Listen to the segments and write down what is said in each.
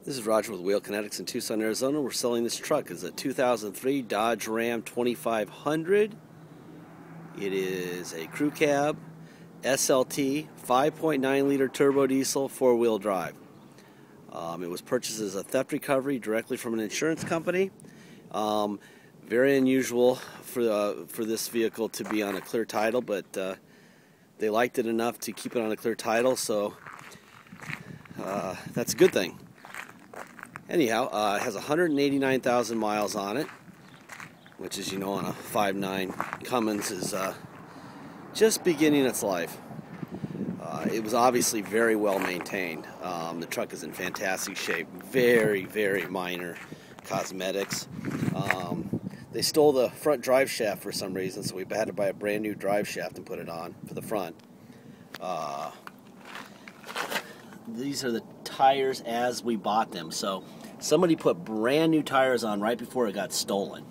This is Roger with Wheel Kinetics in Tucson, Arizona. We're selling this truck. It's a 2003 Dodge Ram 2500. It is a crew cab, SLT, 5.9 liter turbo diesel, four-wheel drive. It was purchased as a theft recovery directly from an insurance company. Very unusual for this vehicle to be on a clear title, but they liked it enough to keep it on a clear title, so that's a good thing. Anyhow, it has 189,000 miles on it, which, as you know, on a 5.9 Cummins is just beginning its life. It was obviously very well maintained. The truck is in fantastic shape. Very, very minor cosmetics. They stole the front drive shaft for some reason, so we had to buy a brand new drive shaft and put it on for the front. These are the tires as we bought them. So somebody put brand new tires on right before it got stolen,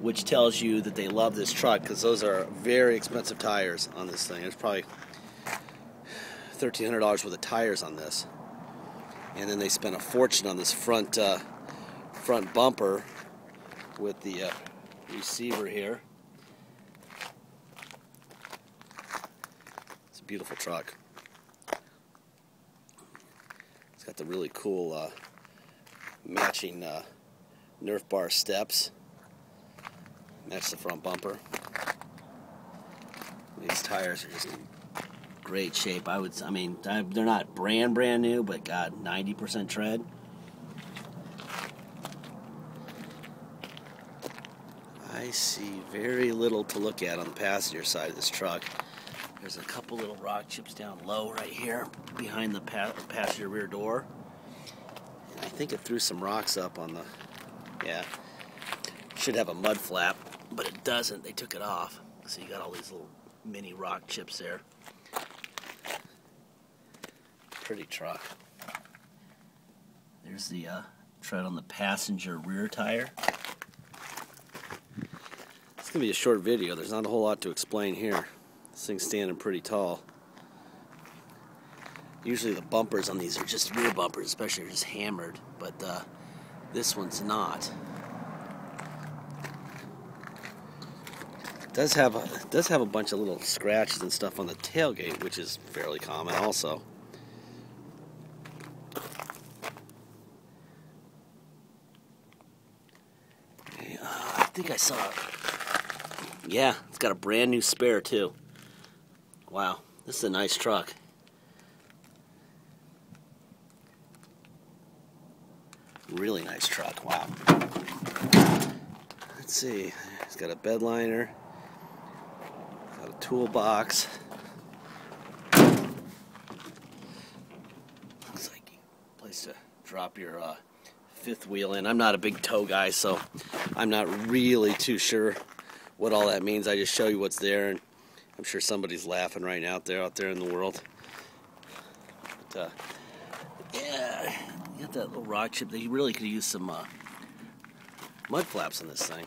which tells you that they love this truck, because those are very expensive tires on this thing. There's probably $1,300 worth of tires on this, and then they spent a fortune on this front bumper with the receiver here. It's a beautiful truck. It's got the really cool matching Nerf bar steps. Match the front bumper. These tires are just in great shape. I mean, they're not brand new, but God, 90% tread. I see very little to look at on the passenger side of this truck. There's a couple little rock chips down low right here behind the passenger rear door. And I think it threw some rocks up on the, yeah. Should have a mud flap, but it doesn't. They took it off. So you got all these little mini rock chips there. Pretty truck. There's the tread on the passenger rear tire. It's going to be a short video. There's not a whole lot to explain here. This thing's standing pretty tall. Usually the bumpers on these are just rear bumpers, especially, are just hammered, but this one's not. It does have a bunch of little scratches and stuff on the tailgate, which is fairly common also. I think I saw it. Yeah, it's got a brand new spare too. Wow, this is a nice truck. Really nice truck, wow. Let's see, it's got a bed liner, got a toolbox. Looks like a place to drop your fifth wheel in. I'm not a big tow guy, so I'm not really too sure what all that means. I just show you what's there, and I'm sure somebody's laughing right now out there in the world. But, yeah, you got that little rock chip. They really could use some mud flaps on this thing.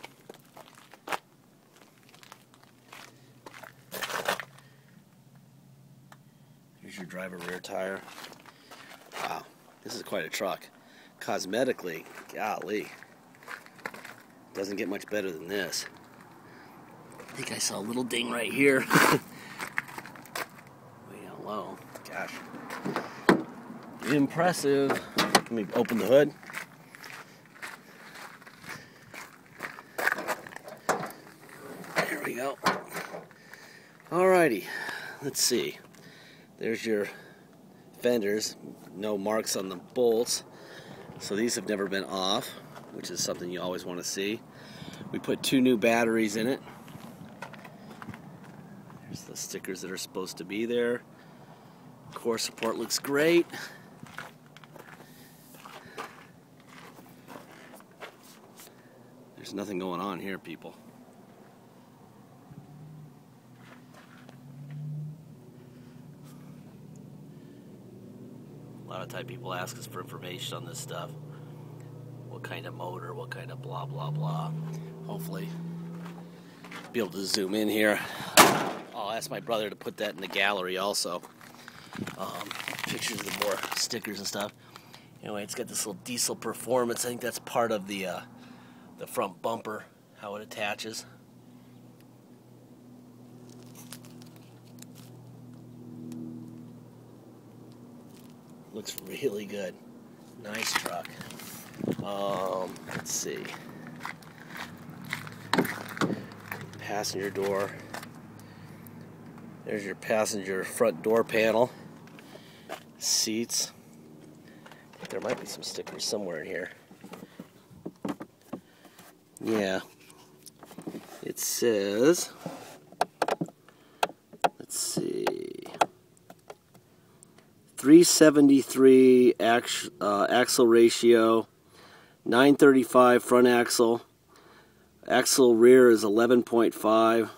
Here's your driver rear tire. Wow, this is quite a truck. Cosmetically, golly, doesn't get much better than this. I think I saw a little ding right here. Way down low. Gosh. Impressive. Let me open the hood. There we go. Alrighty. Let's see. There's your fenders. No marks on the bolts. So these have never been off, which is something you always want to see. We put 2 new batteries in it. There's the stickers that are supposed to be there. Core support looks great. There's nothing going on here, people. A lot of time people ask us for information on this stuff. What kind of motor, what kind of blah, blah, blah. Hopefully, be able to zoom in here. I'll ask my brother to put that in the gallery also. Pictures of more stickers and stuff. Anyway, it's got this little diesel performance. I think that's part of the front bumper, how it attaches. Looks really good. Nice truck. Let's see. Passenger door. There's your passenger front door panel. Seats. There might be some stickers somewhere in here. Yeah. It says, let's see, 373 axle ratio, 935 front axle. Axle rear is 11.5.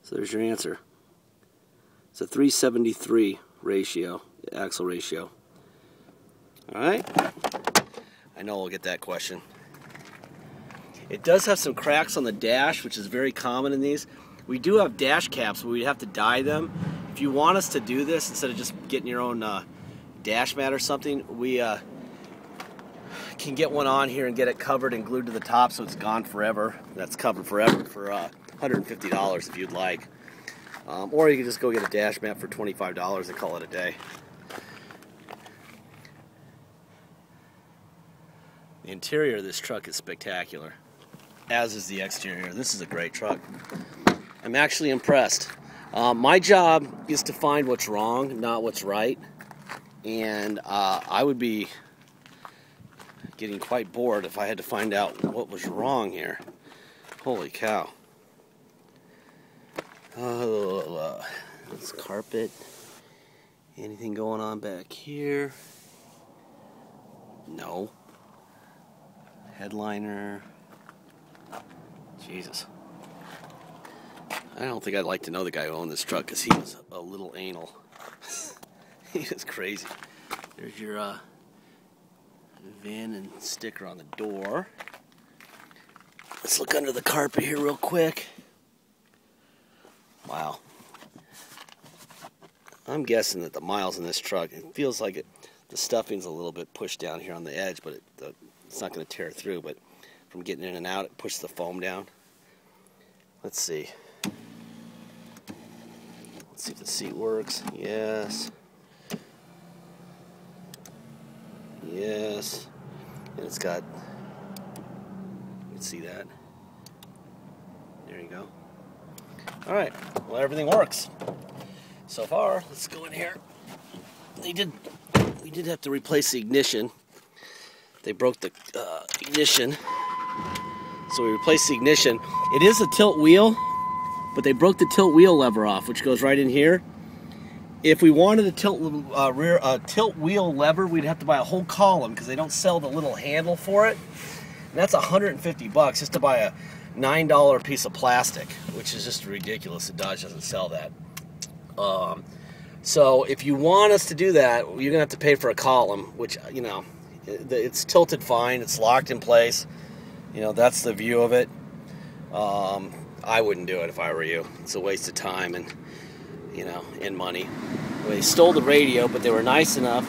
So there's your answer. It's a 373 ratio, axle ratio. Alright. I know we'll get that question. It does have some cracks on the dash, which is very common in these. We do have dash caps, but we'd have to dye them. If you want us to do this, instead of just getting your own dash mat or something, we can get one on here and get it covered and glued to the top so it's gone forever. That's covered forever for $150 if you'd like. Or you can just go get a dash mat for $25 and call it a day. The interior of this truck is spectacular, as is the exterior. This is a great truck. I'm actually impressed. My job is to find what's wrong, not what's right. And I would be getting quite bored if I had to find out what was wrong here. Holy cow. This carpet. Anything going on back here? No. Headliner. Jesus. I don't think I'd like to know the guy who owned this truck because he was a little anal. He was crazy. There's your VIN and sticker on the door. Let's look under the carpet here real quick. Wow. I'm guessing that the miles in this truck, it feels like the stuffing's a little bit pushed down here on the edge, but it's not going to tear through. But from getting in and out, it pushes the foam down. Let's see. Let's see if the seat works. Yes. Yes. And it's got, you can see that. There you go. All right. Well, everything works so far. Let's go in here. We did have to replace the ignition. They broke the ignition, so we replaced the ignition. It is a tilt wheel, but they broke the tilt wheel lever off, which goes right in here. If we wanted a tilt wheel lever, we'd have to buy a whole column because they don't sell the little handle for it. And that's $150 just to buy a $9 piece of plastic, which is just ridiculous. The Dodge doesn't sell that. So if you want us to do that, you're gonna have to pay for a column, which, you know, it's tilted fine. It's locked in place. You know, that's the view of it. I wouldn't do it if I were you. It's a waste of time and, you know, and money. They stole the radio, but they were nice enough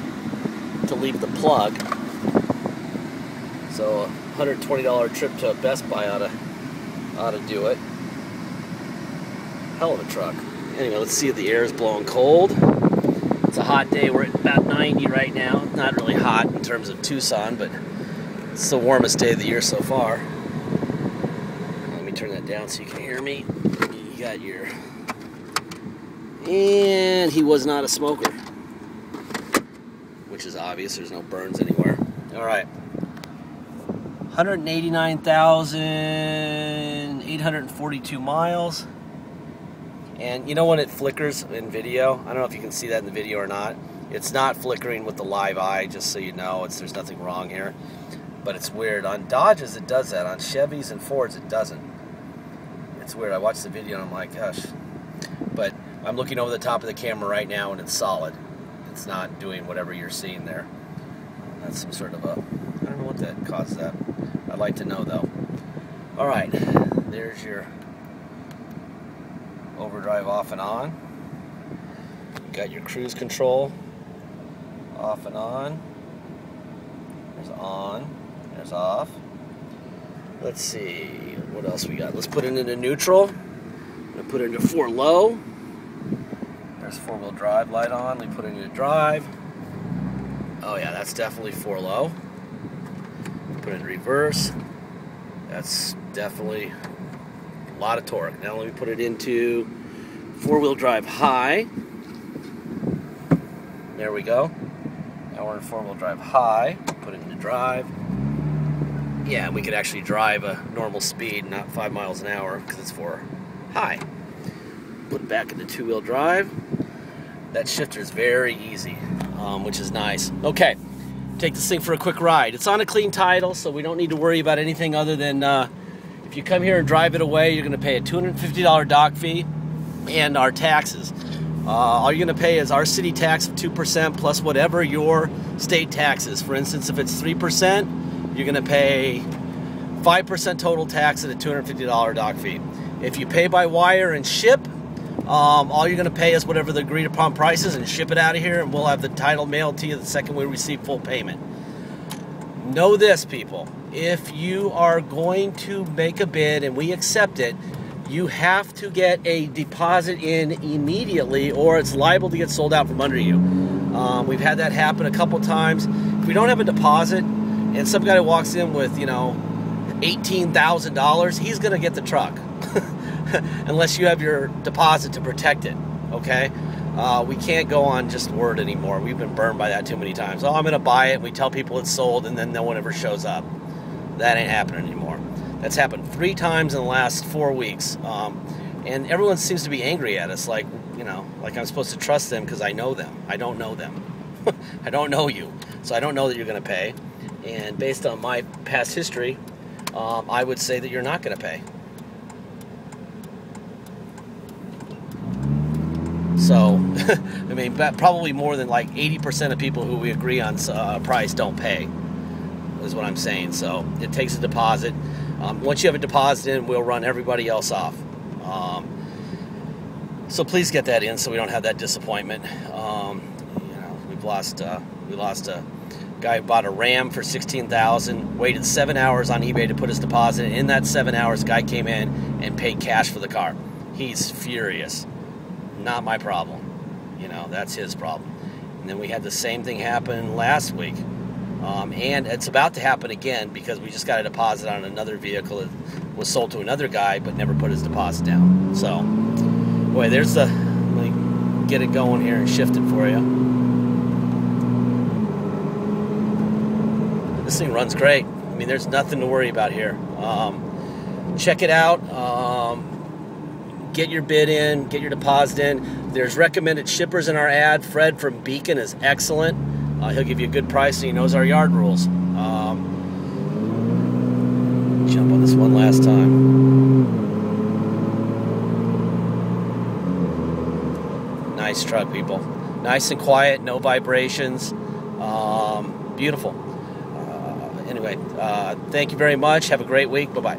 to leave the plug. So a $120 trip to Best Buy ought to do it. Hell of a truck. Anyway, let's see if the air is blowing cold. It's a hot day. We're at about 90 right now. Not really hot in terms of Tucson, but it's the warmest day of the year so far. Let me turn that down so you can hear me. You got your... And he was not a smoker, which is obvious. There's no burns anywhere. All right. 189,842 miles. And you know when it flickers in video? I don't know if you can see that in the video or not. It's not flickering with the live eye, just so you know. There's nothing wrong here. But it's weird. On Dodges, it does that. On Chevys and Fords, it doesn't. It's weird. I watched the video and I'm like, gosh. But I'm looking over the top of the camera right now and it's solid. It's not doing whatever you're seeing there. That's some sort of I don't know what that caused that. I'd like to know though. All right, there's your overdrive off and on. You got your cruise control. off and on. There's on. There's off. Let's see, what else we got? Let's put it into neutral. I'm going to put it into 4 low. There's 4-wheel drive light on. We put it into drive. Oh yeah, that's definitely 4 low. Put it in reverse. That's definitely a lot of torque. Now let me put it into 4-wheel drive high. There we go. Now we're in 4-wheel drive high. Put it into drive. Yeah, we could actually drive a normal speed, not 5 miles an hour, because it's for high. Put it back into 2-wheel drive. That shifter is very easy, which is nice. Okay, take this thing for a quick ride. It's on a clean title, so we don't need to worry about anything other than if you come here and drive it away, you're going to pay a $250 dock fee and our taxes. All you're going to pay is our city tax of 2% plus whatever your state tax is. For instance, if it's 3%, you're going to pay 5% total tax and a $250 dock fee. If you pay by wire and ship, all you're going to pay is whatever the agreed upon price is and ship it out of here, and we'll have the title mailed to you the second we receive full payment. Know this, people. If you are going to make a bid and we accept it, you have to get a deposit in immediately or it's liable to get sold out from under you. We've had that happen a couple times. If we don't have a deposit and some guy walks in with, $18,000, he's going to get the truck. Unless you have your deposit to protect it, okay? We can't go on just word anymore. We've been burned by that too many times. Oh, I'm going to buy it. We tell people it's sold, and then no one ever shows up. That ain't happening anymore. That's happened 3 times in the last 4 weeks. And everyone seems to be angry at us, like I'm supposed to trust them because I know them. I don't know them. I don't know you. So I don't know that you're going to pay. And based on my past history, I would say that you're not going to pay. So, I mean, probably more than like 80% of people who we agree on price don't pay, is what I'm saying. So, it takes a deposit. Once you have a deposit in, we'll run everybody else off. So please get that in so we don't have that disappointment. We lost a guy who bought a Ram for $16,000, waited 7 hours on eBay to put his deposit in. In that 7 hours, guy came in and paid cash for the car. He's furious. Not my problem. That's his problem. And then we had the same thing happen last week. And it's about to happen again because we just got a deposit on another vehicle that was sold to another guy but never put his deposit down. So, boy, let me get it going here and shift it for you. This thing runs great. I mean, there's nothing to worry about here. Check it out. Get your bid in, get your deposit in. There's recommended shippers in our ad. Fred from Beacon is excellent. He'll give you a good price and he knows our yard rules. Jump on this one last time. Nice truck, people. Nice and quiet, no vibrations. Beautiful. Anyway, thank you very much. Have a great week. Bye-bye.